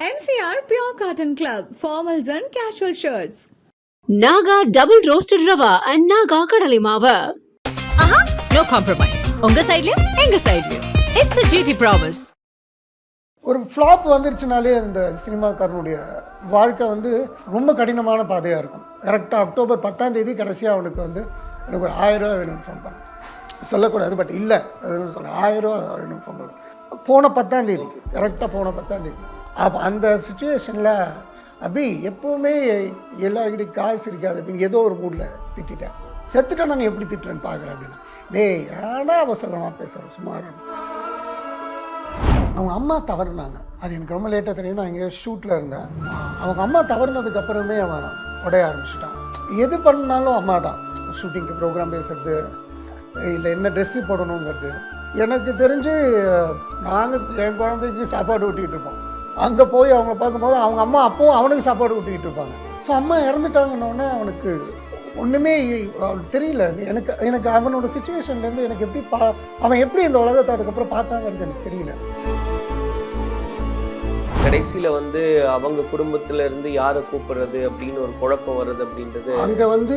MCR Pure Cotton Club, formals and casual shirts. Naga double roasted rava and Naga kadalai maava. Aha, no compromise. Unga side liyo, enga side liyo. It's a GT promise. ஒரு flop வந்துருச்சுனாலே அந்த சினிமாக்காரனுடைய வாழ்க்கை வந்து ரொம்ப கடினமான பாதையாக இருக்கும். கரெக்டாக October 10ஆம் தேதி கடைசியாக அவனுக்கு வந்து எனக்கு ஒரு 1000 ரூபா வேணும்னு ஃபோன் பண்ணேன். சொல்லக்கூடாது, பட் இல்லை அதுன்னு சொன்னேன். 1000 ரூபா வேணும்னு ஃபோன் பண்ணேன். போன 10ஆம் தேதி, கரெக்டாக போன 10ஆம் தேதி. அப்போ அந்த சுச்சுவேஷனில் அபி எப்போவுமே எல்லாருக்கிட்டையும் காசு இருக்காது அப்படின்னு ஏதோ ஒரு மூடில் திட்டேன். செத்துட்டேன், நான் எப்படி திட்டுறேன்னு பார்க்குறேன் அப்படின்னு. டேய் ஏன்னா அவசரமாக பேசுகிறேன், சும்மா அவங்க அம்மா தவறுனாங்க. அது எனக்கு ரொம்ப லேட்டாக தெரியும். நான் இங்கே ஷூட்டில் இருந்தேன். அவங்க அம்மா தவறுனதுக்கப்புறமே அவன் உடைய ஆரம்பிச்சிட்டான். எது பண்ணாலும் அம்மா தான். ஷூட்டிங்க்கு ப்ரோக்ராம் பேசுறது, இல்லை என்ன ட்ரெஸ்ஸு போடணுங்கிறது. எனக்கு தெரிஞ்சு நாங்கள் என் குழந்தைக்கு சாப்பாடு ஊட்டிகிட்டு இருப்போம். அங்கே போய் அவங்கள பார்க்கும்போது அவங்க அம்மா அப்போவும் அவனுக்கு சாப்பாடு ஊட்டிக்கிட்டு இருப்பாங்க. ஸோ அம்மா இறந்துட்டாங்கன்னொன்னே அவனுக்கு ஒன்றுமே தெரியல. எனக்கு அவனோட சுச்சுவேஷன்லேருந்து எனக்கு எப்படி அவன் எப்படி இந்த உலகத்தை அதுக்கப்புறம் பார்த்தாங்கிறது எனக்கு தெரியல. கடைசியில் வந்து அவங்க குடும்பத்தில் இருந்து யாரை கூப்பிடுறது அப்படின்னு ஒரு குழப்பம் வருது அப்படின்றது அங்கே வந்து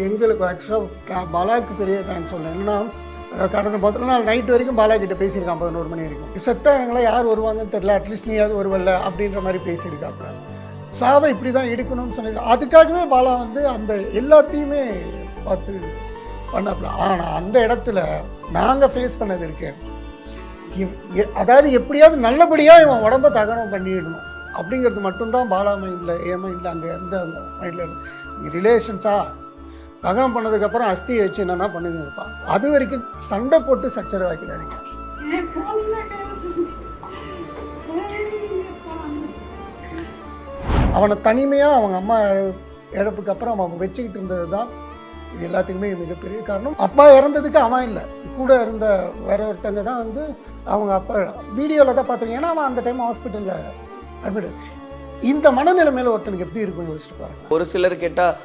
எங்களுக்கு ஆக்சுவலாக பாலாவுக்கு பெரிய தேங்க்ஸ் சொன்னேன். ஏன்னா கடந்த 10 நாள் நைட் வரைக்கும் பாலா கிட்ட பேசியிருக்கான். 11 மணி வரைக்கும். செத்தவங்களா யார் வருவாங்கன்னு தெரியல, அட்லீஸ்ட் நீயாவது வருவல்ல அப்படின்ற மாதிரி பேசியிருக்காப்புல. சாவை இப்படி தான் எடுக்கணும்னு சொன்னது. அதுக்காகவே பாலா வந்து அந்த எல்லாத்தையுமே பார்த்து பண்ணாப்புல. ஆனால் அந்த இடத்துல நாங்கள் ஃபேஸ் பண்ணது இருக்கு, அதாவது எப்படியாவது நல்லபடியாக இவன் உடம்ப தகனம் பண்ணிடணும் அப்படிங்கிறது மட்டும்தான் பாலா மைண்டில், என் மைண்டில் அங்கே இருந்த அந்த மைண்டில் ரிலேஷன்ஸாக தகனம் பண்ணதுக்கப்புறம் அஸ்தியை வச்சு என்னென்னா பண்ணுங்கப்பா. அது வரைக்கும் சண்டை போட்டு சச்சரவு வைக்கிறாருங்க. அவனை தனிமையாக அவங்க அம்மா இழப்புக்கு அப்புறம் அவன் வச்சுக்கிட்டு இருந்தது தான் இது எல்லாத்துக்குமே மிகப்பெரிய காரணம். அப்பா இறந்ததுக்கு அவன் இல்லை, கூட இருந்த வேற ஒருத்தங்க தான் வந்து அவங்க அப்பா வீடியோவில் தான் பார்த்துருங்க. ஏன்னா அவன் அந்த டைம் ஹாஸ்பிட்டலில் அட்மிட். இந்த மனநிலைமையில் ஒருத்தனுக்கு எப்படி இருக்குன்னு யோசிச்சுட்டு பாருங்க. ஒரு சிலர் கேட்டால்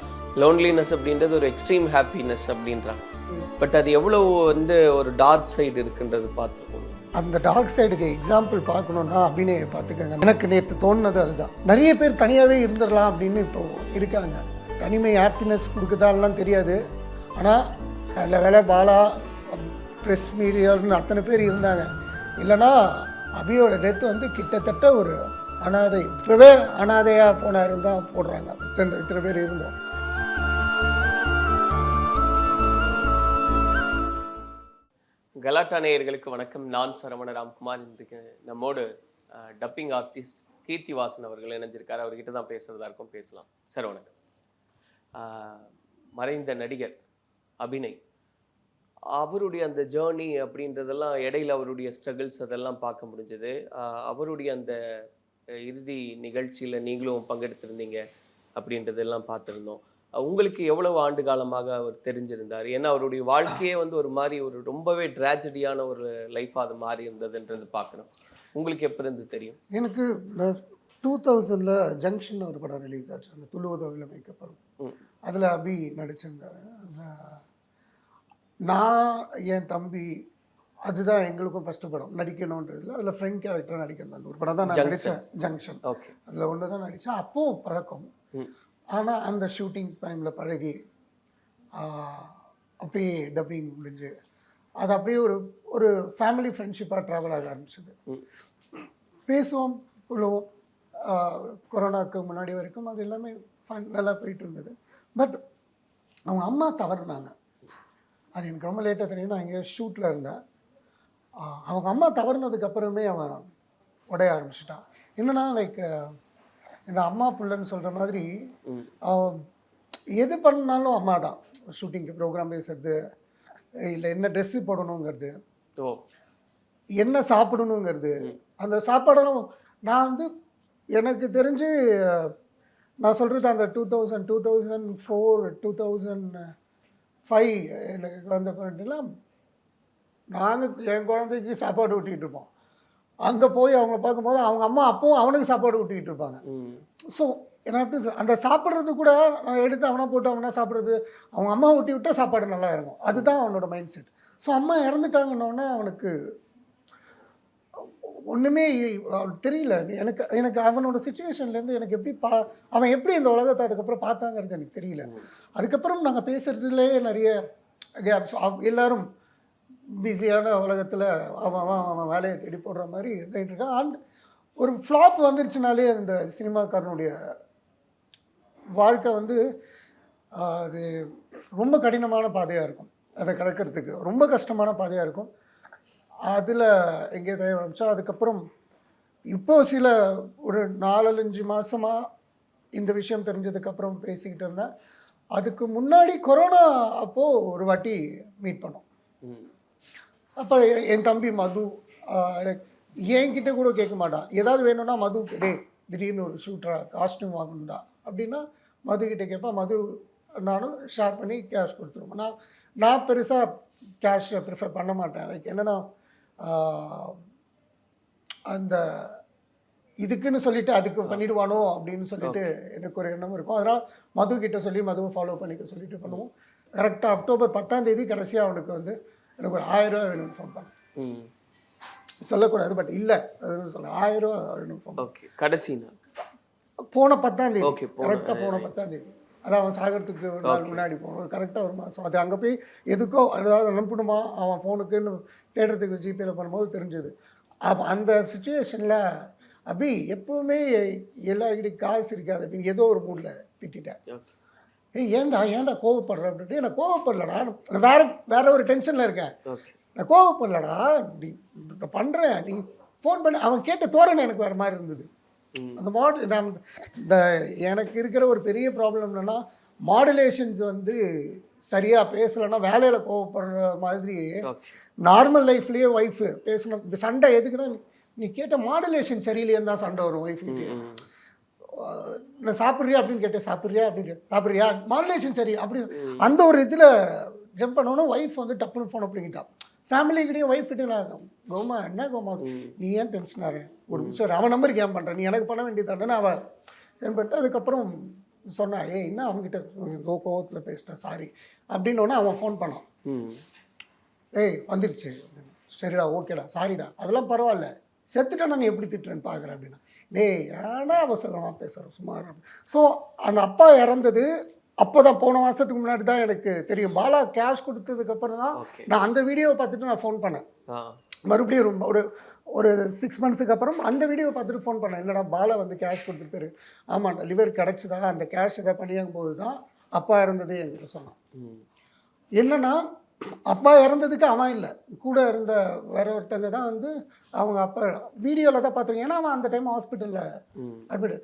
லோன்லினஸ் அப்படின்றது ஒரு எக்ஸ்ட்ரீம் ஹாப்பினஸ் அப்படின்றாங்க. பட் அது எவ்வளோ வந்து ஒரு டார்க் சைடு இருக்குன்றது பார்த்துருக்கோம். அந்த டார்க் சைடுக்கு எக்ஸாம்பிள் பார்க்கணுன்னா அபிநயை பார்த்துக்கோங்க. எனக்கு நேற்று தோணுனது அதுதான். நிறைய பேர் தனியாகவே இருந்துடலாம் அப்படின்னு இப்போ இருக்காங்க. தனிமை ஹாப்பினஸ் கொடுக்குதான்லாம் தெரியாது. ஆனால் நல்ல வேலை பாலா ப்ரெஸ் மீடியான்னு அத்தனை பேர் இருந்தாங்க. இல்லைனா அபியோட டெத்து வந்து கிட்டத்தட்ட ஒரு அனாதை, இப்போவே அனாதையாக போனாருன்னு தான் போடுறாங்க. இத்தனை பேர் இருந்தோம். கலாட்டா நேயர்களுக்கு வணக்கம். நான் சரவண ராம்குமார். இன்றைக்கு நம்மோடு டப்பிங் ஆர்டிஸ்ட் கீர்த்திவாசன் அவர்கள் இணைஞ்சிருக்காரு. அவர்கிட்ட தான் பேசுறதா இருக்கும், பேசலாம். சார் வணக்கம். மறைந்த நடிகர் அபிநய், அவருடைய அந்த ஜேர்னி அப்படின்றதெல்லாம் இடையில அவருடைய ஸ்ட்ரகிள்ஸ் அதெல்லாம் பார்க்க முடிஞ்சது. அவருடைய அந்த இறுதி நிகழ்ச்சியில் நீங்களும் பங்கெடுத்திருந்தீங்க அப்படின்றதெல்லாம் பார்த்துருந்தோம். உங்களுக்கு எவ்வளவு ஆண்டு காலமாக அவர் தெரிஞ்சிருந்தார்? ஏன்னா அவருடைய வாழ்க்கையே வந்து ஒரு மாதிரி ஒரு ரொம்பவே ட்ராஜடியான ஒரு லைஃபாக அது மாறி இருந்ததுன்றது பார்க்கணும். உங்களுக்கு எப்போ இருந்து தெரியும்? எனக்கு 2000 ஜங்ஷன் ஒரு படம் ரிலீஸ் ஆச்சு, அந்த துளுவதவியில் மேக்கப் படம். அதில் அபி நடிச்சிருந்தாரு. நான் என் தம்பி, அதுதான் எங்களுக்கும் ஃபஸ்ட்டு படம் நடிக்கணுன்றதுல. அதில் ஃப்ரெண்ட் கேரக்டராக நடிக்கிறது அந்த ஒரு படம் தான் நான் நடித்தேன், ஜங்ஷன். ஓகே, அதில் ஒன்று தான் நடித்தேன். அப்போது பழக்கம். ஆனால் அந்த ஷூட்டிங் டைமில் பழகி அப்படியே டப்பிங் முடிஞ்சு அது அப்படியே ஒரு ஃபேமிலி ஃப்ரெண்ட்ஷிப்பாக ட்ராவல் ஆக ஆரம்பிச்சது. பேசுவோம், புழுவோம். கொரோனாவுக்கு முன்னாடி வரைக்கும் அது எல்லாமே நல்லா போயிட்டு இருந்தது. பட் அவங்க அம்மா தவறுனாங்க. அது எனக்கு ரொம்ப லேட்டாக தெரியும். நான் இங்கே ஷூட்டில் இருந்தேன். அவங்க அம்மா தவறுனதுக்கப்புறமே அவன் உடைய ஆரம்பிச்சிட்டான். என்னன்னா லைக் இந்த அம்மா பிள்ளைன்னு சொல்கிற மாதிரி எது பண்ணாலும் அம்மா தான். ஷூட்டிங்க்கு ப்ரோக்ராம் பேசுறது, இல்லை என்ன ட்ரெஸ்ஸு போடணுங்கிறது, என்ன சாப்பிடணுங்கிறது. அந்த சாப்பாடெல்லாம் நான் வந்து எனக்கு தெரிஞ்சு நான் சொல்கிறது அந்த 2004 2005 எனக்கு குழந்தை பிறந்துலாம் நாங்கள் என் குழந்தைக்கு சாப்பாடு ஊட்டிகிட்டு இருப்போம். அங்கே போய் அவங்கள பார்க்கும்போது அவங்க அம்மா அப்பவும் அவனுக்கு சாப்பாடு ஊட்டிக்கிட்டு இருப்பாங்க. ஸோ எனக்கு அந்த சாப்பிட்றது கூட நான் எடுத்து அவனா போட்டு அவனா சாப்பிட்றது, அவங்க அம்மா ஊட்டி விட்டால் சாப்பாடு நல்லா இருக்கும். அதுதான் அவனோட மைண்ட் செட். ஸோ அம்மா இறந்துட்டாங்கன்னொன்னே அவனுக்கு ஒன்றுமே தெரியல. எனக்கு அவனோட சுச்சுவேஷன்லேருந்து எனக்கு எப்படி அவன் எப்படி இந்த உலகத்தை அதுக்கப்புறம் பார்த்தாங்கிறது எனக்கு தெரியல. அதுக்கப்புறம் நாங்கள் பேசுகிறதுலே நிறைய கேப்ஸ். எல்லாரும் பிஸியான உலகத்தில் அவன் வேலையை தேடி போடுற மாதிரி இருந்துகிட்டு இருக்கான். அந்த ஒரு ஃப்ளாப் வந்துருச்சுனாலே அந்த சினிமாக்காரனுடைய வாழ்க்கை வந்து அது ரொம்ப கடினமான பாதையாக இருக்கும். அதை கடக்கிறதுக்கு ரொம்ப கஷ்டமான பாதையாக இருக்கும். அதில் எங்கேயோ தயவு ஆரம்பிச்சா அதுக்கப்புறம் இப்போ சில ஒரு 4-5 மாதமாக இந்த விஷயம் தெரிஞ்சதுக்கப்புறம் பேசிக்கிட்டு இருந்தேன். அதுக்கு முன்னாடி கொரோனா அப்போது ஒரு வாட்டி மீட் பண்ணோம். அப்போ என் தம்பி மது என்கிட்ட கூட கேட்க மாட்டான். ஏதாவது வேணும்னா மது திடீர்னு ஒரு ஷூட்டரா காஸ்ட்யூம் வாங்கணுண்டா அப்படின்னா மதுக்கிட்ட கேட்பேன். மது நானும் ஷேர் பண்ணி கேஷ் கொடுத்துருவோம். நான் பெருசாக கேஷை ப்ரிஃபர் பண்ண மாட்டேன். லைக் என்னென்னா அந்த இதுக்குன்னு சொல்லிட்டு அதுக்கு பண்ணிடுவானோ அப்படின்னு சொல்லிட்டு எனக்கு ஒரு எண்ணம் இருக்கும். அதனால் மது கிட்ட சொல்லி மதுவை ஃபாலோ பண்ணிக்க சொல்லிட்டு பண்ணுவோம். கரெக்டாக அக்டோபர் 10ஆம் தேதி கடைசியாக அவனுக்கு வந்து எனக்கு ஒரு 1000 ரூபா வேணும்னு ஃபோன் பண்ணேன். சொல்லக்கூடாது, பட் இல்லை அதுன்னு சொல்ல 1000 ரூபா வேணும் ஃபோன். ஓகே, கடைசி நாள் போன 10ஆம் தேதி. கரெக்டாக போன 10ஆம் தேதி. அதான் அவன் சாகிறதுக்கு ஒரு நாள் முன்னாடி போகணும். கரெக்டாக ஒரு மாதம். அது அங்கே போய் எதுக்கோ ஏதாவது அனுப்பணுமா அவன் ஃபோனுக்குன்னு தேடுறதுக்கு ஜிபேயில் பண்ணும்போது தெரிஞ்சுது. அப்போ அந்த சுச்சுவேஷனில் அபி எப்போவுமே எல்லாருக்கிட்டையும் காசு இருக்காது அப்படின்னு ஏதோ ஒரு மூடில் திட்டேன். ஏன்டா கோவப்படுற அப்படின்ட்டு. எனக்கு கோவப்படலடா, நான் வேற ஒரு டென்ஷனில் இருக்கேன். நான் கோவப்படலடா, நீ பண்ணுறேன், நீ ஃபோன் பண்ண. அவன் கேட்ட தோரணை எனக்கு வேறு மாதிரி இருந்தது. அந்த இந்த எனக்கு இருக்கிற ஒரு பெரிய ப்ராப்ளம் என்னென்னா மாடுலேஷன்ஸ் வந்து சரியாக பேசலைன்னா வேலையில் கோவப்படுற மாதிரி நார்மல் லைஃப்லேயே ஒய்ஃபு பேசணும். இந்த சண்டை எதுக்குன்னா நீ கேட்ட மாடுலேஷன் சரியில்லையேன்னு தான் சண்டை வரும் ஒய்ஃபுக்கு. நான் சாப்பிட்றியா அப்படின்னு கேட்டேன், சாப்பிட்றியா மாடுலேஷன் சரி அப்படி அந்த ஒரு இதில் ஜம்ப் பண்ணோன்னா ஒய்ஃப் வந்து டப்புன்னு ஃபோன் அப்படிங்கிட்டான். ஃபேமிலிக்கிட்டையும் ஒய்ஃப் கிட்டே நான் கோமா என்ன கோமா நீ ஏன் டென்ஷன் ஆகிறேன் ஒரு நிமிஷம் அவன் நம்பருக்கு ஏன் பண்ணுறேன், நீ எனக்கு பண்ண வேண்டியதானே அவன் சென்ட் பண்ணிட்டு அதுக்கப்புறம் சொன்னான் என்ன அவங்ககிட்ட கோவத்தில் பேசிட்டேன் சாரி அப்படின்னோடனே அவன் ஃபோன் பண்ணான். வந்துருச்சு, சரிடா ஓகேடா சாரிடா அதெல்லாம் பரவாயில்ல, செத்துட்டா நீ எப்படி திட்டுறேன்னு பார்க்குறேன் அப்படின்னா ஏன்னா அவசரமாக பேசுகிறேன் சுமார். ஸோ அந்த அப்பா இறந்தது அப்போ தான் போன மாதத்துக்கு முன்னாடி தான் எனக்கு தெரியும். பாலா கேஷ் கொடுத்ததுக்கப்புறம் தான் நான் அந்த வீடியோவை பார்த்துட்டு நான் ஃபோன் பண்ணேன். மறுபடியும் ஒரு 6 மந்த்ஸுக்கு அப்புறம் அந்த வீடியோவை பார்த்துட்டு ஃபோன் பண்ணேன். என்னடா பாலா வந்து கேஷ் கொடுத்துட்டு ஆமாண்டா லிவர் கிடச்சிதா அந்த கேஷ் எதாவது பண்ணியாகும் போது தான் அப்பா இறந்தது என்கிட்ட சொன்னான். என்னன்னா அப்பா இறந்ததுக்கு அவன் இல்லை, கூட இருந்த வேற ஒருத்தங்க தான் வந்து அவங்க அப்பா வீடியோவில் தான் பார்த்துருக்கேன். ஏன்னா அவன் அந்த டைம் ஹாஸ்பிட்டலில் அட்மிட்.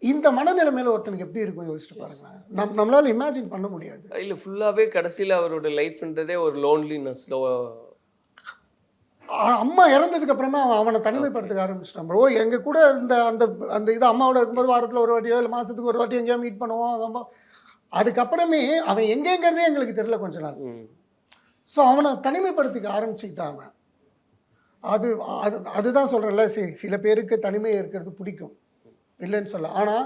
இந்த மனநிலைமையில ஒருத்தனுக்கு எப்படி இருக்கும் யோசிச்சுட்டு பாருங்க. நம்மளால இமேஜின் பண்ண முடியாது. இல்லை ஃபுல்லாகவே கடைசியில் அவரோட லைஃப்ன்றதே ஒரு லோன்லினஸ்ல. அம்மா இறந்ததுக்கு அப்புறமா அவனை தனிமைப்படுத்த ஆரம்பிச்சிட்டான். ப்ரோ எங்க கூட இந்த அந்த அந்த இது அம்மாவோட இருக்கும்போது வாரத்தில் ஒரு வாட்டியோ இல்லை மாதத்துக்கு ஒரு வாட்டி எங்கேயோ மீட் பண்ணுவோம். அதுக்கப்புறமே அவன் எங்கேங்கிறதே எங்களுக்கு தெரியல கொஞ்ச நாள். ஸோ அவனை தனிமைப்படுத்திக்க ஆரம்பிச்சுக்கிட்டான். அதுதான் சொல்கிறேன்ல, சில பேருக்கு தனிமை இருக்கிறது பிடிக்கும் இல்லைன்னு சொல்ல. ஆனால்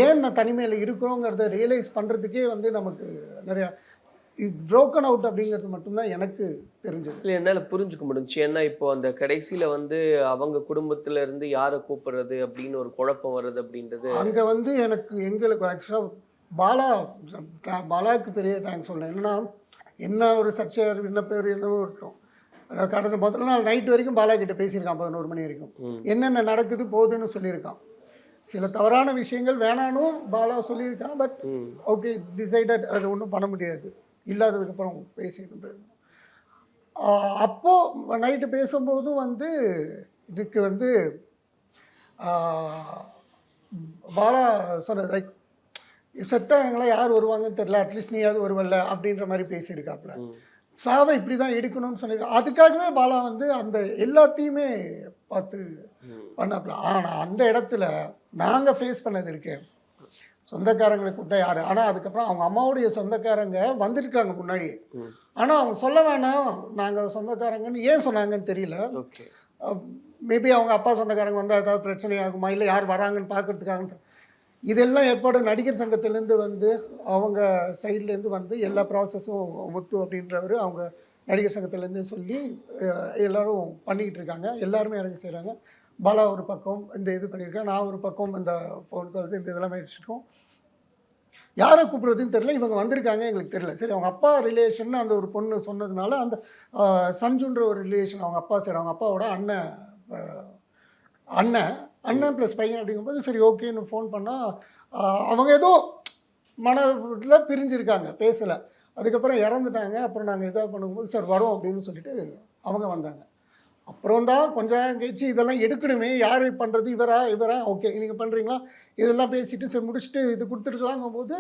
ஏன் நான் தனிமையில் இருக்கிறோங்கிறத ரியலைஸ் பண்ணுறதுக்கே வந்து நமக்கு நிறையா ப்ரோக்கன் அவுட் அப்படிங்கிறது மட்டும்தான் எனக்கு தெரிஞ்சது. இல்லை என்னால் புரிஞ்சுக்க முடிஞ்சு. ஏன்னா இப்போ அந்த கடைசியில் வந்து அவங்க குடும்பத்தில் இருந்து யாரை கூப்பிடுறது அப்படின்னு ஒரு குழப்பம் வருது அப்படின்றது அங்கே வந்து எங்களுக்கு ஆக்சுவலாக பாலாவுக்கு பெரிய தேங்க்ஸ் சொல்கிறேன். என்னன்னா என்ன ஒரு சர்ச்சையாக என்ன பேர் என்னவோ இருக்கும். கடந்த முதல் நாள் நைட்டு வரைக்கும் பாலா கிட்ட பேசியிருக்கான் 11 மணி வரைக்கும். என்னென்ன நடக்குது போகுதுன்னு சொல்லியிருக்கான். சில தவறான விஷயங்கள் வேணானும் பாலா சொல்லியிருக்கான். பட் ஓகே டிசைடட், அது ஒன்றும் பண்ண முடியாது. இல்லாததுக்கப்புறம் பேசிட்டு அப்போது நைட்டு பேசும்போதும் வந்து இதுக்கு வந்து பாலா சொன்னது லைக் செத்தவங்களாம் யார் வருவாங்கன்னு தெரியல, அட்லீஸ்ட் நீயாவது வருவல்ல அப்படின்ற மாதிரி பேசியிருக்காப்புல. சாவை இப்படி தான் எடுக்கணும்னு சொல்லியிருக்கா. அதுக்காகவே பாலா வந்து அந்த எல்லாத்தையுமே பார்த்து பண்ணாப்புல. ஆனால் அந்த இடத்துல நாங்கள் ஃபேஸ் பண்ணது இருக்கேன் சொந்தக்காரங்களை கூப்பிட்டா யார். ஆனால் அதுக்கப்புறம் அவங்க அம்மாவுடைய சொந்தக்காரங்க வந்திருக்காங்க முன்னாடியே. ஆனால் அவங்க சொல்ல வேணாம் நாங்கள் சொந்தக்காரங்கன்னு ஏன் சொன்னாங்கன்னு தெரியல. மேபி அவங்க அப்பா சொந்தக்காரங்க வந்தால் ஏதாவது பிரச்சனை ஆகுமா, இல்லை யார் வராங்கன்னு பார்க்கறதுக்காக. இதெல்லாம் ஏற்பாடு நடிகர் சங்கத்திலேருந்து வந்து அவங்க சைட்லேருந்து வந்து எல்லா ப்ராசஸும் முத்து அப்படின்றவர் அவங்க நடிகர் சங்கத்துலேருந்து சொல்லி எல்லோரும் பண்ணிக்கிட்டு இருக்காங்க. எல்லாருமே இறங்கி செய்கிறாங்க. பாலா ஒரு பக்கம் இந்த இது பண்ணியிருக்கேன், நான் ஒரு பக்கம் இந்த ஃபோன் கால்ஸ் இந்த இதெல்லாம் வச்சுருக்கோம். யாரை கூப்பிட்றதுன்னு தெரியல. இவங்க வந்திருக்காங்க, எங்களுக்கு தெரியல. சரி, அவங்க அப்பா ரிலேஷன் அந்த ஒரு பொண்ணு சொன்னதுனால அந்த சஞ்சுன்ற ஒரு ரிலேஷன் அவங்க அப்பா சைடு, அவங்க அப்பாவோட அண்ணன் ப்ளஸ் பையன் அப்படிங்கும்போது சரி ஓகேன்னு ஃபோன் பண்ணால் அவங்க ஏதோ மனதில் பிரிஞ்சிருக்காங்க, பேசலை. அதுக்கப்புறம் இறந்துட்டாங்க. அப்புறம் நாங்கள் இதாக பண்ணும்போது சார் வரோம் அப்படின்னு சொல்லிட்டு அவங்க வந்தாங்க. அப்புறம் தான் கொஞ்சம் நேரம் கழிச்சு இதெல்லாம் எடுக்கணுமே, யார் பண்ணுறது, இவரா ஓகே நீங்கள் பண்ணுறீங்களா, இதெல்லாம் பேசிட்டு சரி முடிச்சுட்டு இது கொடுத்துருக்கலாங்கும்போது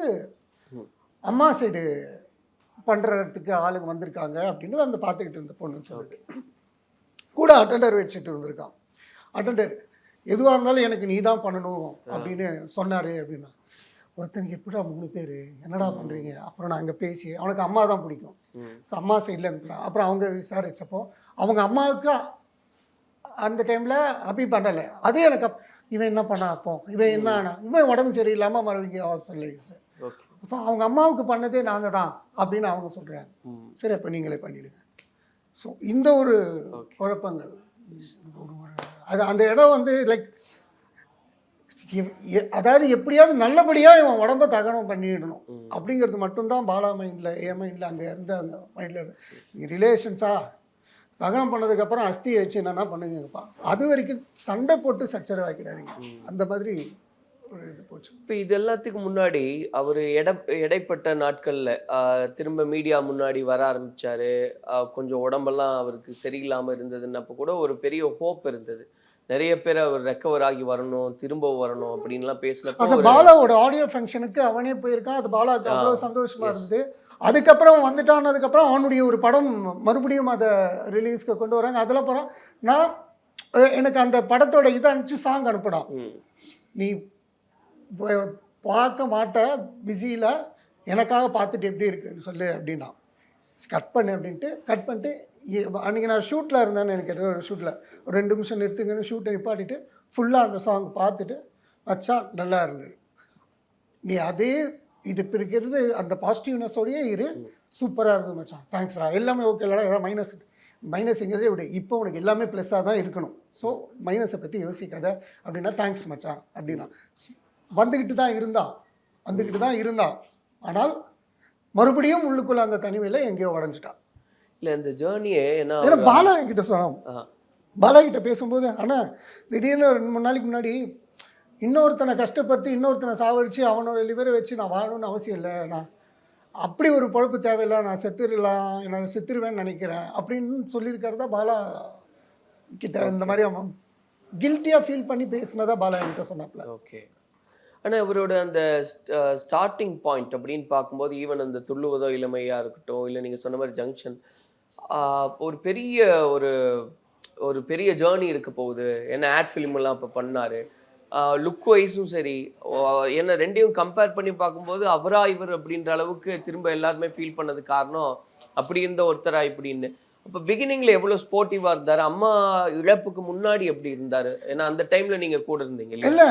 அம்மா சைடு பண்ணுறதுக்கு ஆளுங்க வந்திருக்காங்க அப்படின்னு அந்த பார்த்துக்கிட்டு இருந்த பொண்ணு சொல்லிட்டு கூட அட்டெண்டர் வச்சுட்டு வந்திருக்கான். அட்டெண்டர் எதுவாக இருந்தாலும் எனக்கு நீ தான் பண்ணணும் அப்படின்னு சொன்னார் அப்படின்னா, ஒருத்தனுக்கு எப்படா 3 பேர் என்னடா பண்ணுறீங்க. அப்புறம் நான் அங்கே பேசி அவனுக்கு அம்மா தான் பிடிக்கும். ஸோ அம்மா சைடில் இருந்துக்கலாம். அப்புறம் அவங்க விசாரிச்சப்போ அவங்க அம்மாவுக்கு அந்த டைமில் அபி பண்ணலை. அதே எனக்கு இவன் என்ன பண்ணா, அப்போ இவன் என்ன ஆனா, இவன் உடம்பு சரியில்லாமல் மறுபடியும் ஹாஸ்பிட்டலைஸ். ஸோ அவங்க அம்மாவுக்கு பண்ணதே நாங்கள் தான் அப்படின்னு அவங்க சொல்கிறாங்க. சரி அப்போ நீங்களே பண்ணிவிடுங்க. ஸோ இந்த ஒரு குழப்பங்கள் அது அந்த இடம் வந்து லைக் அதாவது எப்படியாவது நல்லபடியாக இவன் உடம்பை தகனம் பண்ணிடணும் அப்படிங்கிறது மட்டும்தான் பாலா மைண்டில், என் மைண்டில் அங்கே இருந்த அந்த மைண்டில் ரிலேஷன்ஸாக தகனம் பண்ணதுக்கப்புறம் அஸ்தியை வச்சு என்னென்னா பண்ணுங்கப்பா. அது வரைக்கும் சண்டை போட்டு சச்சரவு ஆக்கிடாதீங்க. அந்த மாதிரி ஒரு இது போச்சு. இப்போ இது எல்லாத்துக்கும் முன்னாடி அவர் இடைப்பட்ட நாட்களில் திரும்ப மீடியா முன்னாடி வர ஆரம்பித்தார். கொஞ்சம் உடம்பெல்லாம் அவருக்கு சரியில்லாமல் இருந்ததுன்னப்போ கூட ஒரு பெரிய ஹோப் இருந்தது. நிறைய பேர் அவர் ரெக்கவர் ஆகி வரணும், திரும்ப வரணும் அப்படின்லாம் பேசினப்போ அந்த பாலாவோட ஆடியோ ஃபங்க்ஷனுக்கு அவனே போயிருக்கான். அது பாலாவுக்கு அவ்வளோ சந்தோஷமாக இருந்தது. அதுக்கப்புறம் வந்துட்டானதுக்கப்புறம் அவனுடைய ஒரு படம் மறுபடியும் அதை ரிலீஸ்க்கு கொண்டு வராங்க. அதில் போகிறான் நான் எனக்கு அந்த படத்தோட இதை அனுப்பிச்சு சாங் அனுப்பிடான், நீ பார்க்க மாட்ட பிஸியில் எனக்காக பார்த்துட்டு எப்படி இருக்குன்னு சொல்லு அப்படின்னா கட் பண்ணு அப்படின்ட்டு கட் பண்ணிட்டு அன்றைக்கி நான் ஷூட்டில் இருந்தேன்னு எனக்கு ஏதோ ஒரு ஷூட்டில் ஒரு 2 நிமிஷம் நிறுத்துங்கன்னு ஷூட்டை நிப்பாட்டிட்டு ஃபுல்லாக அந்த சாங் பார்த்துட்டு வச்சா நல்லா இருந்தது. நீ அதே இது பிரிக்கிறது அந்த பாசிட்டிவ்னஸோடையே இரு, சூப்பராக இருந்தது மச்சான், தேங்க்ஸ்ரா, எல்லாமே ஓகே இல்லடா, ஏதாவது மைனஸ்ங்கிறதே விட இப்போ உனக்கு எல்லாமே ப்ளஸ்ஸாக தான் இருக்கணும், ஸோ மைனஸை பற்றி யோசிக்காத அப்படின்னா தேங்க்ஸ் மச்சான் அப்படின்னா வந்துக்கிட்டு தான் இருந்தான். ஆனால் மறுபடியும் உள்ளுக்குள்ளே அந்த தனிமையில் எங்கேயோ உடஞ்சிட்டான். இல்லை இந்த ஜேர்னியே ஏன்னா பாலா என்கிட்ட சொன்னான். பாலா கிட்ட பேசும்போது ஆனால் திடீர்னு ஒரு 2-3 நாளைக்கு முன்னாடி இன்னொருத்தனை கஷ்டப்படுத்தி இன்னொருத்தனை சாவடித்து அவனோட லிவரை வச்சு நான் வாழணும்னு அவசியம் இல்லை, நான் அப்படி ஒரு பொழப்பு தேவையில்லை, நான் செத்துருவேன்னு நினைக்கிறேன் அப்படின்னு சொல்லியிருக்கிறதா பாலா கிட்ட இந்த மாதிரி அவன் கில்ட்டியாக ஃபீல் பண்ணி பேசினதா பாலா என்கிட்ட சொன்னாப்ல. ஓகே. ஆனால் இவரோட அந்த ஸ்டார்டிங் பாயிண்ட் அப்படின்னு பார்க்கும்போது ஈவன் அந்த துள்ளுவதோ இளமையாக இருக்கட்டும், இல்லை நீங்கள் சொன்ன மாதிரி ஜங்ஷன் ஒரு பெரிய ஒரு பெரிய ஜேர்னி இருக்க போகுது. என்ன ஆட் ஃபிலிமெல்லாம் இப்போ பண்ணார், லுக் வைஸும் சரி, என்ன ரெண்டையும் கம்பேர் பண்ணி பார்க்கும்போது அவரா இவர் அப்படின்ற அளவுக்கு திரும்ப எல்லாருமே ஃபீல் பண்ணது காரணம் அப்படி இருந்த ஒருத்தரா இப்படின்னு. அப்போ பிகினிங்கில் எவ்வளோ ஸ்போர்ட்டிவாக இருந்தார், அம்மா இழப்புக்கு முன்னாடி எப்படி இருந்தார், ஏன்னா அந்த டைமில் நீங்கள் கூட இருந்தீங்க இல்லை?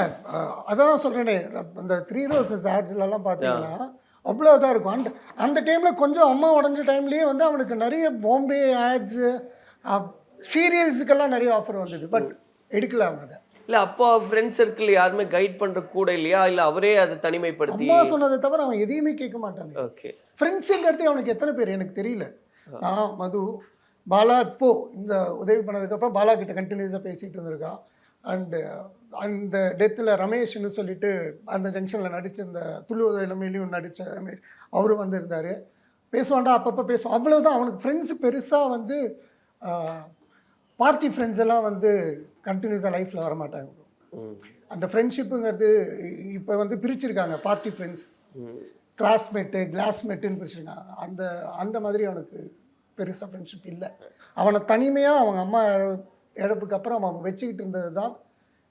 அதான் சொல்கிறேனே, அந்த 3 ரோசஸ் ஆட்ஸ்லாம் பார்த்தீங்கன்னா அவ்வளோ இதாக இருக்கும். அந்த டைமில் கொஞ்சம் அம்மா உடஞ்ச டைம்லேயே வந்து அவனுக்கு நிறைய பாம்பே ஆட்ஸு சீரியல்ஸுக்கெல்லாம் நிறைய ஆஃபர் வந்தது, பட் எடுக்கலாம் அதை. இல்லை அப்போ ஃப்ரெண்ட் சர்க்கிள் யாருமே கைட் பண்ணுற கூட இல்லையா, இல்லை அவரே அதை தனிமைப்படுத்தி அம்மா சொன்னதை தவிர அவன் எதையுமே கேட்க மாட்டாங்க. ஓகே. ஃப்ரெண்ட்ஸுங்கிறது அவனுக்கு எத்தனை பேர் எனக்கு தெரியல. நான் மது பாலா இப்போது இந்த உதவி பண்ணதுக்கப்புறம் பாலா கிட்ட கண்டினியூஸாக பேசிகிட்டு இருந்திருக்கான். அண்டு அந்த டெத்தில் ரமேஷ்னு சொல்லிட்டு அந்த ஜங்ஷனில் நடித்த இந்த துள்ளுவதோ இளமையிலையும் நடித்த ரமேஷ் அவரும் வந்து இருந்தார். பேசுவான்டா, அப்பப்போ பேசுவான், அவ்வளோதான். அவனுக்கு ஃப்ரெண்ட்ஸு பெருசாக வந்து பார்ட்டி ஃப்ரெண்ட்ஸ் எல்லாம் வந்து கண்டினியூஸாக லைஃப்பில் வரமாட்டாங்க. அந்த ஃப்ரெண்ட்ஷிப்புங்கிறது இப்போ வந்து பிரிச்சிருக்காங்க, பார்ட்டி ஃப்ரெண்ட்ஸ், கிளாஸ்மேட்டுன்னு பிரிச்சிருக்காங்க. அந்த மாதிரி அவனுக்கு பெருசாக ஃப்ரெண்ட்ஷிப் இல்லை. அவனை தனிமையாக அவங்க அம்மா இழப்புக்கு அப்புறம் அவன் வச்சுக்கிட்டு இருந்தது தான்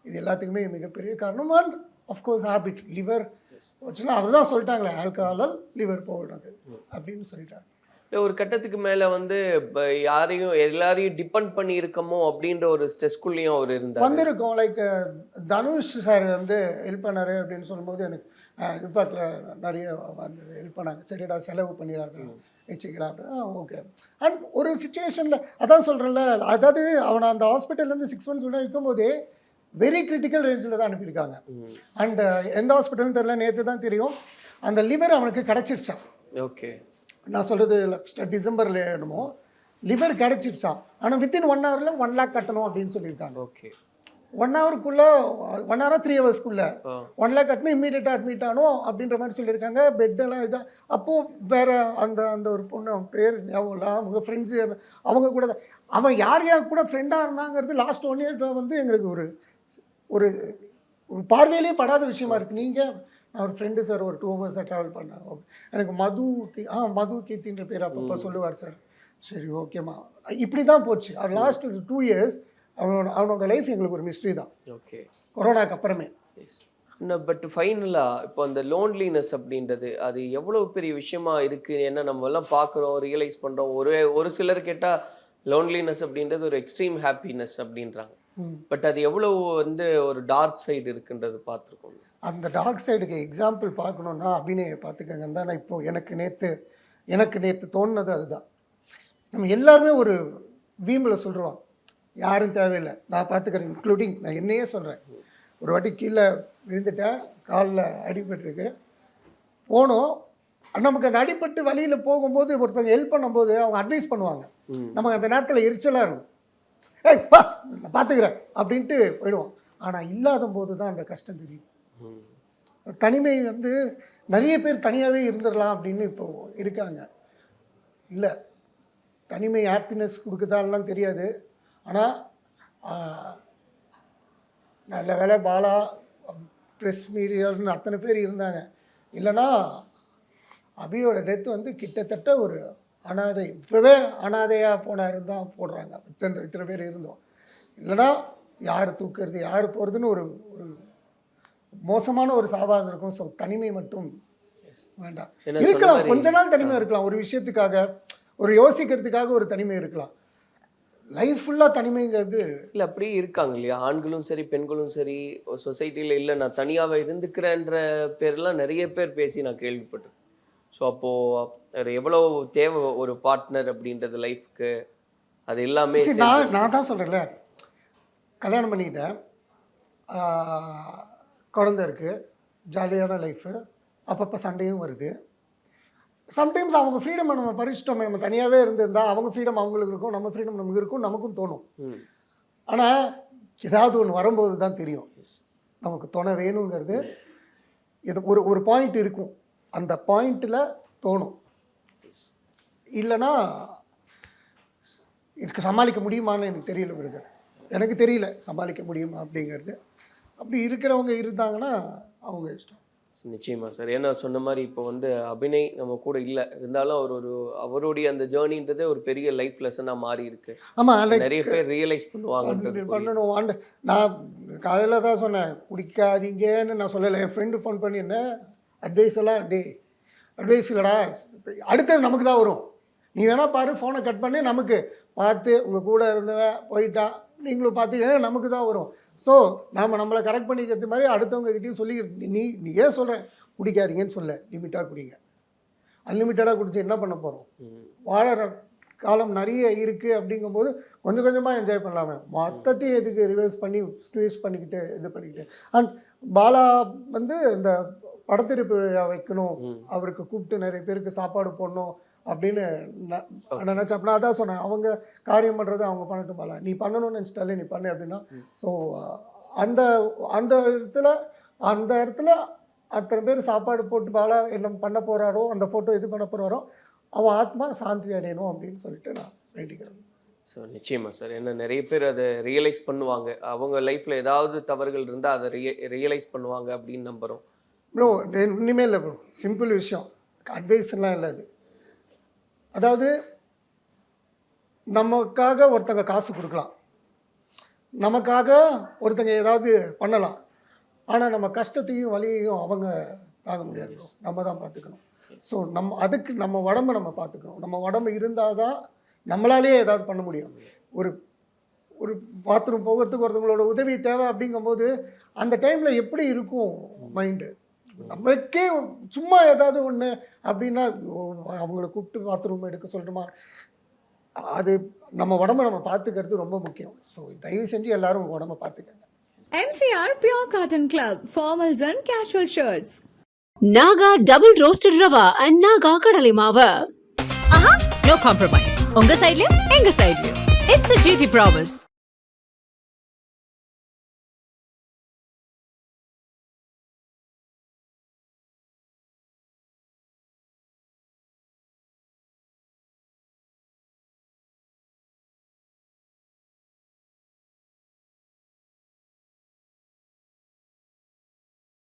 இது எல்லாத்துக்குமே மிகப்பெரிய காரணம். அண்ட் அஃப்கோர்ஸ் ஹேபிட், லிவர் வச்சுன்னா அதுதான் சொல்லிட்டாங்களே, ஆல்கஹாலால் லிவர் போடுறது அப்படின்னு சொல்லிட்டாங்க. ஒரு கட்டத்துக்கு மேலே வந்து எல்லாரையும் டிபெண்ட் பண்ணி இருக்கமோ அப்படின்ற ஒரு ஸ்ட்ரெஸ்குள்ளேயும் அவர் இருந்தார் வந்திருக்கோம். லைக் தனுஷ் சார் வந்து ஹெல்ப் பண்ணார் அப்படின்னு சொல்லும்போது எனக்கு இம்பாக்டில் நிறைய வந்து ஹெல்ப் பண்ணாங்க. சரிடா செலவு பண்ணிடாது வச்சுக்கடா அப்படின்னா ஓகே. அண்ட் ஒரு சுச்சுவேஷனில் அதான் சொல்கிறேன்ல, அதாவது அவனை அந்த ஹாஸ்பிட்டல்லேருந்து 6 months முன்னாடி இருக்கும்போதே வெரி கிரிட்டிக்கல் ரேஞ்சில் தான் அனுப்பியிருக்காங்க. அண்ட் எந்த ஹாஸ்பிட்டல்னு தெரியல, நேற்று தான் தெரியும் அந்த லிவர் அவனுக்கு கிடச்சிருச்சான். ஓகே. நான் சொல்கிறது டிசம்பரில் என்னமோ லிவர் கிடச்சிருச்சான். ஆனால் வித்தின் 1 hour 1 lakh கட்டணும் அப்படின்னு சொல்லியிருக்காங்க. ஓகே. 1 hourக்குள்ளே 1 hour 3 hours-க்குள்ளே 1 lakh கட்டணும், இம்மீடியட்டாக அட்மிட் ஆகணும் அப்படின்ற மாதிரி சொல்லியிருக்காங்க. பெட்டெல்லாம் இதான். அப்போது வேறு அந்த அந்த ஒரு பொண்ணு பேர் ஞாபகம், அவங்க ஃப்ரெண்ட்ஸு அவங்க கூட அவன் யார் யார் கூட ஃப்ரெண்டாக இருந்தாங்கிறது லாஸ்ட் 1 year வந்து எங்களுக்கு ஒரு ஒரு ஒரு பார்வையிலே படாத விஷயமா இருக்குது. நீங்கள் நான் ஒரு ஃப்ரெண்டு சார், ஒரு 2 hours ட்ராவல் பண்ணேன். ஓகே. எனக்கு மது கீர்த்தின்ற பேர் அப்பப்போ சொல்லுவார் சார். சரி ஓகேம்மா, இப்படி தான் போச்சு. அவர் லாஸ்ட் 2 years அவனோட லைஃப் எங்களுக்கு ஒரு மிஸ்ட்ரி தான். ஓகே. கொரோனாக்கு அப்புறமே. பட் ஃபைனலாக இப்போ அந்த லோன்லினஸ் அப்படின்றது அது எவ்வளோ பெரிய விஷயமா இருக்குது? ஏன்னா நம்ம எல்லாம் பார்க்குறோம், ரியலைஸ் பண்ணுறோம். ஒரு சிலர் கேட்டால் லோன்லினஸ் அப்படின்றது ஒரு எக்ஸ்ட்ரீம் ஹாப்பினஸ் அப்படின்றாங்க. பட் அது எவ்வளோ வந்து ஒரு டார்க் சைடு இருக்குன்றது பார்த்துருக்கோம். அந்த டார்க் சைடுக்கு எக்ஸாம்பிள் பார்க்கணுன்னா அபிநயை பார்த்துக்கங்கன்னு தான் நான் இப்போது எனக்கு நேற்று தோணுனது அதுதான். நம்ம எல்லாருமே ஒரு வீம்பில் சொல்கிறோம், யாரும் தேவையில்லை, நான் பார்த்துக்கிறேன், இன்க்ளூடிங் நான் என்னையே சொல்கிறேன். ஒரு வாட்டி கீழே விழுந்துட்டேன், காலில் அடிபட்டுருக்கு, போனோம். நமக்கு அந்த அடிபட்டு வழியில் போகும்போது ஒருத்தவங்க ஹெல்ப் பண்ணும்போது அவங்க அட்வைஸ் பண்ணுவாங்க. நமக்கு அந்த நேரத்தில் எரிச்சலாக இருக்கும். ஏய் பா நான் பார்த்துக்கிறேன் அப்படின்ட்டு போயிடுவோம். ஆனால் இல்லாத போது தான் அந்த கஷ்டம் தெரியும். தனிமை வந்து நிறைய பேர் தனியாகவே இருந்துடலாம் அப்படின்னு இப்போ இருக்காங்க. இல்லை, தனிமை ஹாப்பினஸ் கொடுக்குதான்லாம் தெரியாது. ஆனால் நல்ல வேலை பாலா ப்ரெஸ் மீடியான்னு அத்தனை பேர் இருந்தாங்க. இல்லைனா அபியோட டெத் வந்து கிட்டத்தட்ட ஒரு அனாதை, இப்போவே அனாதையாக போனாருன்னு தான் போடுறாங்க. இத்தனை பேர் இருந்தோம். இல்லைனா யார் தூக்குறது யார் போகிறதுன்னு ஒரு ஒரு மோசமான ஒரு சாவாக இருக்கும். ஸோ தனிமை மட்டும் வேண்டாம். இருக்கலாம், கொஞ்ச நாள் தனிமை இருக்கலாம், ஒரு விஷயத்துக்காக, ஒரு யோசிக்கிறதுக்காக ஒரு தனிமை இருக்கலாம். லைஃப் ஃபுல்லாக தனிமைங்கிறது இல்லை, அப்படி இருக்காங்க இல்லையா? ஆண்களும் சரி பெண்களும் சரி சொசைட்டியில் இல்லை நான் தனியாக இருந்துக்கிறேன்ற பேர்லாம் நிறைய பேர் பேசி நான் கேள்விப்பட்டேன். ஸோ அப்போது எவ்வளோ தேவை ஒரு பார்ட்னர் அப்படின்றது லைஃப்க்கு, அது எல்லாமே. நான் தான் சொல்கிறேன்ல, கல்யாணம் பண்ணிக்கிட்டேன், குழந்தை இருக்குது, ஜாலியான லைஃபு, அப்பப்போ சண்டையும் வருது. சம்டைம்ஸ் அவங்க ஃப்ரீடம் நம்ம பறிச்சிட்டோமே, நம்ம தனியாகவே இருந்திருந்தால் அவங்க ஃப்ரீடம் அவங்களுக்கு இருக்கும், நம்ம ஃப்ரீடம் நமக்கு இருக்கும், நமக்கும் தோணும். ஆனால் ஏதாவது ஒன்று வரும்போது தான் தெரியும் நமக்கு துணை வேணுங்கிறது. இது ஒரு பாயிண்ட் இருக்கும், அந்த பாயிண்டில் தோணும். இல்லைன்னா இதுக்கு சமாளிக்க முடியுமான்னு எனக்கு தெரியல பிரதர், எனக்கு தெரியல சமாளிக்க முடியுமா அப்படிங்கிறது. அப்படி இருக்கிறவங்க இருந்தாங்கன்னா அவங்க இஷ்டம். நிச்சயமா சார். ஏன்னா சொன்ன மாதிரி இப்போ வந்து அபிநய் நம்ம கூட இல்லை, இருந்தாலும் அவருடைய அந்த ஜேர்னின்றதே ஒரு பெரிய லைஃப் லெசனாக மாறி இருக்கு. ஆமாம், நிறைய பேர் ரியலைஸ் பண்ணணும். அண்ட் நான் காலையில் தான் சொன்னேன், குடிக்காதீங்கன்னு நான் சொல்லலை. என் ஃப்ரெண்டு ஃபோன் பண்ணி என்ன அட்வைஸ் எல்லாம் அட்வைஸ் இல்லைடா, அடுத்தது நமக்கு தான் வரும். நீ வேணா பாரு, ஃபோனை கட் பண்ணி நமக்கு பார்த்து உங்கள் கூட இருந்தவன் போயிட்டான், நீங்களும் பார்த்து நமக்கு தான் வரும். ஸோ நம்மளை கரெக்ட் பண்ணிக்கிறது மாதிரி அடுத்தவங்ககிட்டையும் சொல்லி நீ ஏன் சொல்கிறேன் குடிக்காதீங்கன்னு சொல்ல, லிமிட்டாக குடிங்க. அன்லிமிட்டடாக குடிச்சு என்ன பண்ண போகிறோம்? வாழற காலம் நிறைய இருக்குது. அப்படிங்கும்போது கொஞ்சம் கொஞ்சமாக என்ஜாய் பண்ணலாமே, மொத்தத்தையும் எதுக்கு ரிவர்ஸ் பண்ணி ஸ்குவீஸ் பண்ணிக்கிட்டு இது பண்ணிக்கிட்டு. அண்ட் பாலா வந்து இந்த படத்திருப்பு விழா வைக்கணும், அவருக்கு கூப்பிட்டு நிறைய பேருக்கு சாப்பாடு போடணும் அப்படின்னு நினச்சேன். அப்படின்னா அதான் சொன்னேன், அவங்க காரியம் பண்ணுறது அவங்க பண்ணட்டும் பாலா, நீ பண்ணணும்னு நினச்சிட்டாலே நீ பண்ணு அப்படின்னா. ஸோ அந்த அந்த இடத்துல அத்தனை பேர் சாப்பாடு போட்டு பாலா என்ன பண்ண போகிறாரோ, அந்த ஃபோட்டோ இது பண்ண போகிறாரோ, அவன் ஆத்மா சாந்தி அடையணும் அப்படின்னு சொல்லிட்டு நான் வேண்டிக்கிறேன். ஸோ நிச்சயமாக சார், ஏன்னா நிறைய பேர் அதை ரியலைஸ் பண்ணுவாங்க, அவங்க லைஃப்பில் ஏதாவது தவறுகள் இருந்தால் அதை ரியலைஸ் பண்ணுவாங்க அப்படின்னு நம்புகிறோம். ப்ரோ இனிமேல் இல்லை ப்ரோ, சிம்பிள் விஷயம், அட்வைஸ்லாம் இல்லை அது. அதாவது நமக்காக ஒருத்தங்க காசு கொடுக்கலாம், நமக்காக ஒருத்தங்க ஏதாவது பண்ணலாம், ஆனால் நம்ம கஷ்டத்தையும் வலியையும் அவங்க தாங்க முடியாது, நம்ம தான் பார்த்துக்கணும். ஸோ அதுக்கு நம்ம உடம்பை நம்ம பார்த்துக்கணும். நம்ம உடம்பு இருந்தால் தான் நம்மளாலேயே ஏதாவது பண்ண முடியும். ஒரு ஒரு பாத்ரூம் போகிறதுக்கு ஒருத்தவங்களோட உதவி தேவை அப்படிங்கும்போது அந்த டைமில் எப்படி இருக்கும் மைண்டு? நமக்கே சும்மா ஏதாவது ஒன்று அப்படின்னா அவங்கள கூப்பிட்டு பாத்ரூம் எடுக்க சொல்லணுமா, அது நம்ம உடம்ப நம்ம பார்த்துக்கிறது ரொம்ப முக்கியம். ஸோ தயவு செஞ்சு எல்லாரும் உடம்ப பார்த்துக்கங்க. MCR Pure Cotton Club, formals and casual shirts. Naga double roasted rava and Naga கடலை மாவு. ஆஹா, நோ காம்ப்ரமைஸ். உங்க சைடுலயும் எங்க சைடுலயும். It's a GT promise.